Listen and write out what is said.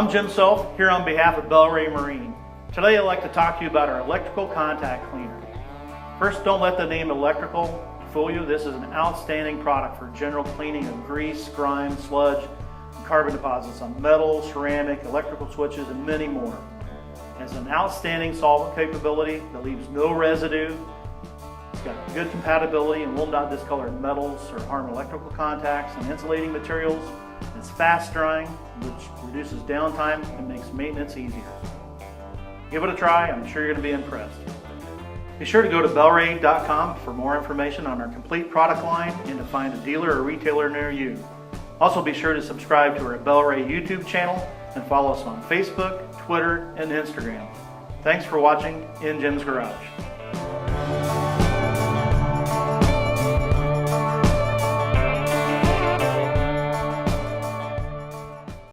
I'm Jim Self, here on behalf of Bel-Ray Marine. Today I'd like to talk to you about our electrical contact cleaner. First, don't let the name electrical fool you. This is an outstanding product for general cleaning of grease, grime, sludge, and carbon deposits on metal, ceramic, electrical switches, and many more. It has an outstanding solvent capability that leaves no residue. It's got good compatibility and will not discolor metals or harm electrical contacts and insulating materials. It's fast drying, which reduces downtime and makes maintenance easier. Give it a try, I'm sure you're going to be impressed. Be sure to go to Bel-Ray.com for more information on our complete product line and to find a dealer or retailer near you. Also be sure to subscribe to our Bel-Ray YouTube channel and follow us on Facebook, Twitter, and Instagram. Thanks for watching In Jim's Garage.